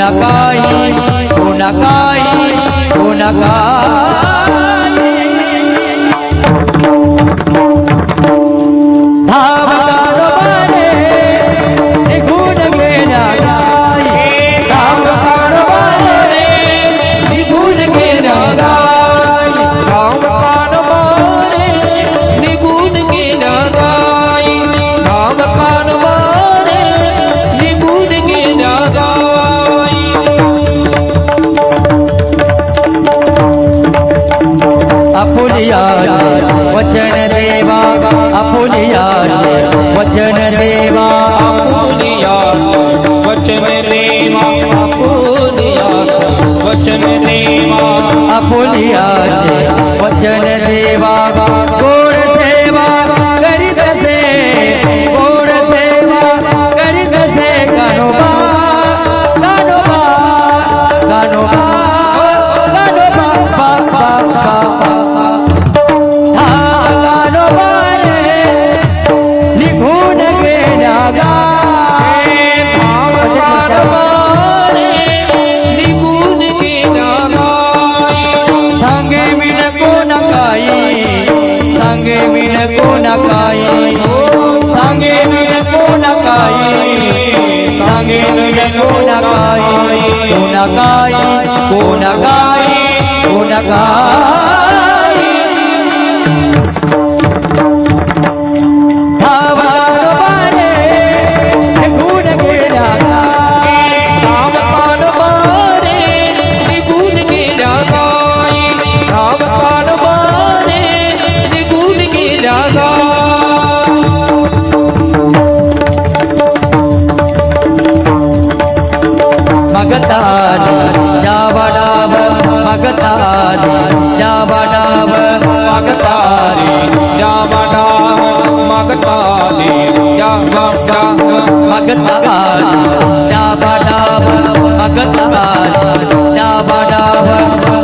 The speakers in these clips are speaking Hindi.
Unakai, unakai, unakai. Dhav karo bane, nigun ke nagai. Dhav karo bane, nigun ke nagai. Dhav karo bane, nigun ke nagai. Dhav karo bane, nigun ke nagai. Apulia वचन देवा, अपुलिया वचन देवा, अपुलिया वचन देवा, अपुलिया वचन देवा, अपुलिया वचन देवा। गोड़ सेवा करी दसे, गोड़ सेवा करी दसे, कानोबा कानोबा कानोबा कानोबा बा बा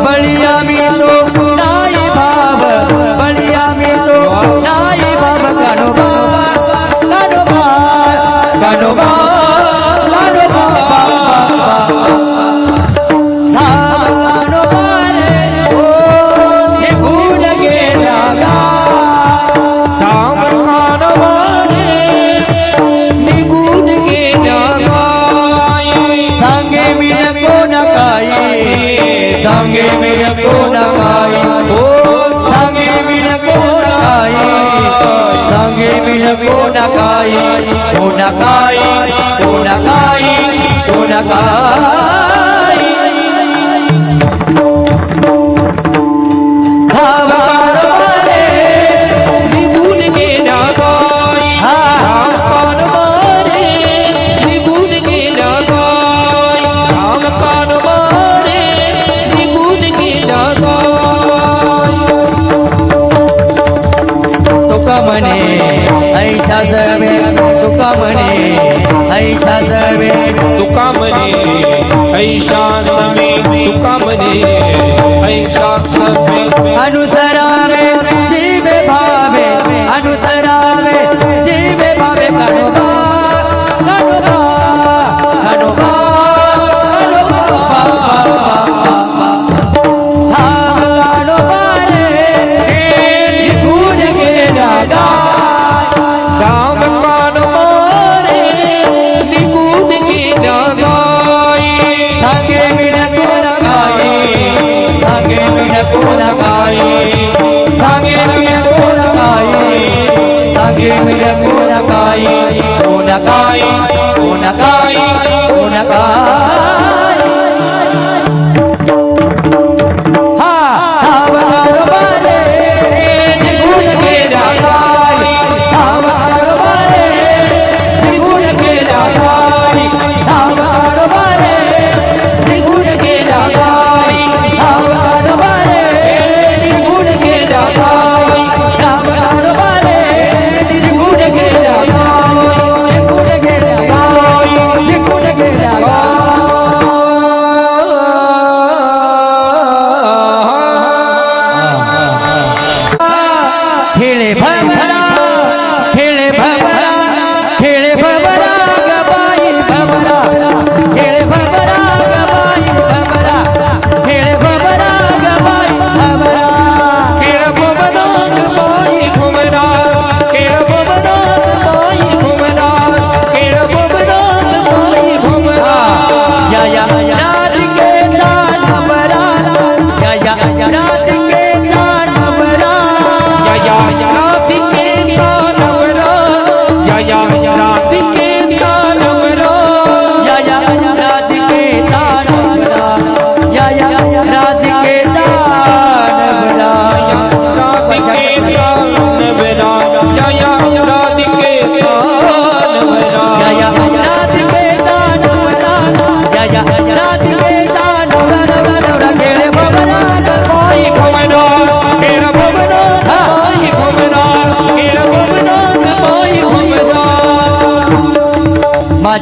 बलिया में तो नाई भाव, बलिया में तो नाई भाव, कानोबा कानोबा कानोबा संगे मेरे को नकाई, ओ संगे मेरे को नकाई, संगे मेरे को नकाई, ओ नकाई, ओ नकाई, ओ नकाई। धाव करो बने, निगुन के नकाई, धाव करो बने, निगुन के नकाई, धाव करो बने, निगुन के नकाई। तुका मने ऐसा सर्वे, तुका मने ऐसा सर्वे, तुका मने ऐसा सर्वे, तुका मने ऐसा सर्वे। अनुसरावे जीवे भावे, अनुसरावे जीवे भावे, कानोबा कानोबा कानोबा संगे मिल को नकाई,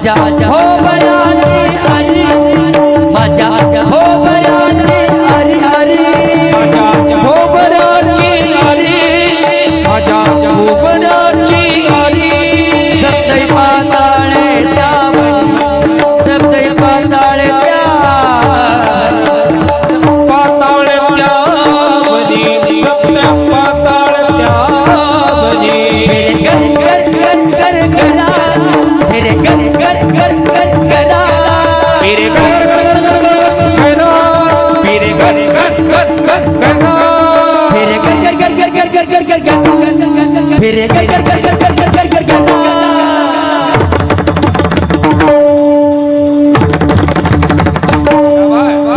माझ्या भोवराची हरी माझ्या भोवराची हरी हरी माझ्या भोवराची हरी माझ्या भोवराची हरी सप्तै पाताळे त्यावरी सप्तै पाताळे पाताळ त्यावरी सप्त पाताळ त्यावरी गर गर गर गर गरा मेरे गर गर गर गर गरा मेरे घर घर घर घर घर घर मेरे घर घर घर घर घर मेरे गर गर गर गर गर गर गर गर मेरे गर गर गर गर गर गर गर गर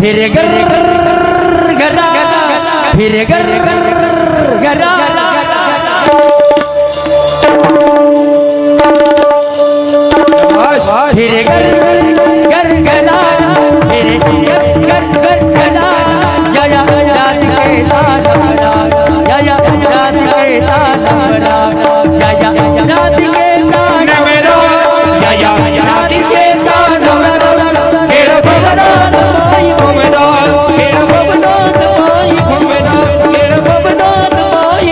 मेरे गर गरा मेरे गर गरा मेरे गर गर गरा मेरे गर गर गरा या रात के तारा या रात के तारा या रात के तारा या रात के तारा केड़ा बबनाथ माई भुवनाथ केड़ा बबनाथ माई भुवनाथ केड़ा बबनाथ माई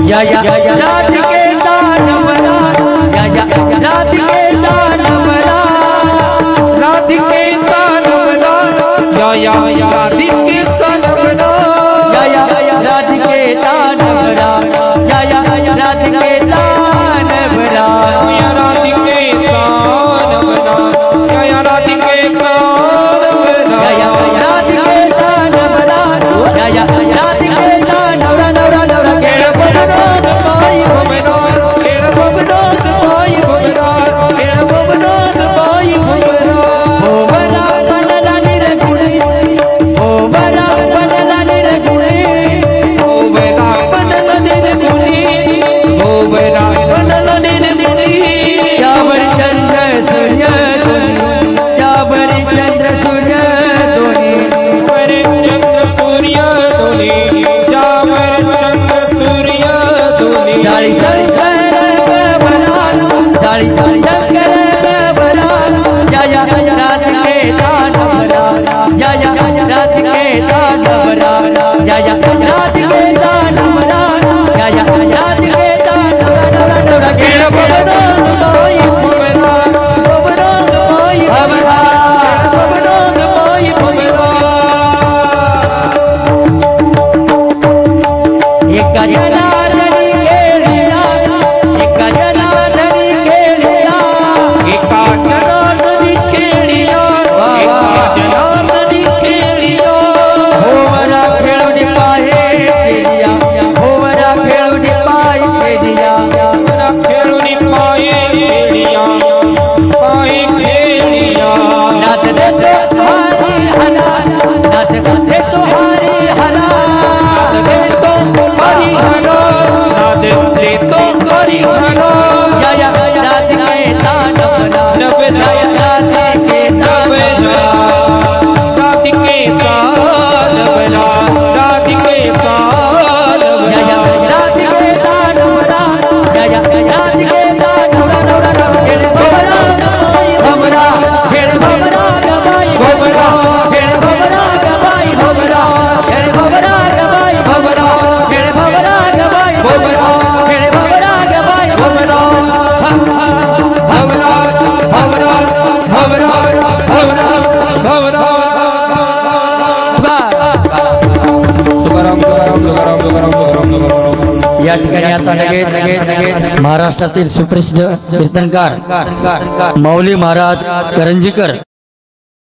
या रात के तानवरा या रात के तानवरा रात के तानवरा या रात के तानवरा या रात के तानवरा या रात के तानवरा या रात के तानवरा या रात के तानवरा या रात के तानवरा या रात के तानवरा नवरा नवरा केड़ा बबनाथ माई भुवनाथ केड़ा बबनाथ माई भुवनाथ केड़ा बबनाथ माई भुवनाथ भोवरा बनला निरगुणी भोवरा बनला निरगुणी भोवरा बनल निर्गुणी भोवरा बनल निर्गुणी यावरी चंद्र सूर्य दोन्ही यावरी चंद्र सूर्य दोन्ही वरे चंद्र सूर्य दोन्ही यावर चंद्र सूर्य दोन्ही जाळी शंकर बबरान जाळी शंकर बबरान या रात के तानवरा या रात के तानवरा या रात के तानवरा या रात के तानवरा नवरा केड़ा बबनाथ माई भुवनाथ बबनाथ माई भुवनाथ बबनाथ माई भुवनाथ एक जनार्दनी केळिया एक जनार्दनी केळिया एका जनार्दनी खेळिया एका जनार्दनी खेळिया होवरा खेळून पाहे खेळिया होवरा खेळून पाहे खेळिया मला खेळून पाये खेळिया पाये खेळिया नाथ देतो हारी हरा नाथ देतो हारी हरा नाद देतो हरिहरा नाद देतो हरिहरा या रात के तानवरा नवरा रात के नवरा रात के तानवरा रात के तानवरा रात के तानवरा या रात के तानवरा नवरा खेळ भवरा गबाई भवरा खेळ भवरा गबाई भवरा खेळ भवरा गबाई भवरा खेळ भवरा गबाई भवरा खेळ भवरा गबाई भवरा खेळ भवरा गबाई भवरा भवरा भवरा भवरा भवरा भवरा तुकाराम तुकाराम तुकाराम तुकाराम तुकाराम या ठिकाणी आता लगेच महाराष्ट्रातील सुप्रसिद्ध कीर्तनकार माऊली महाराज करंजीकर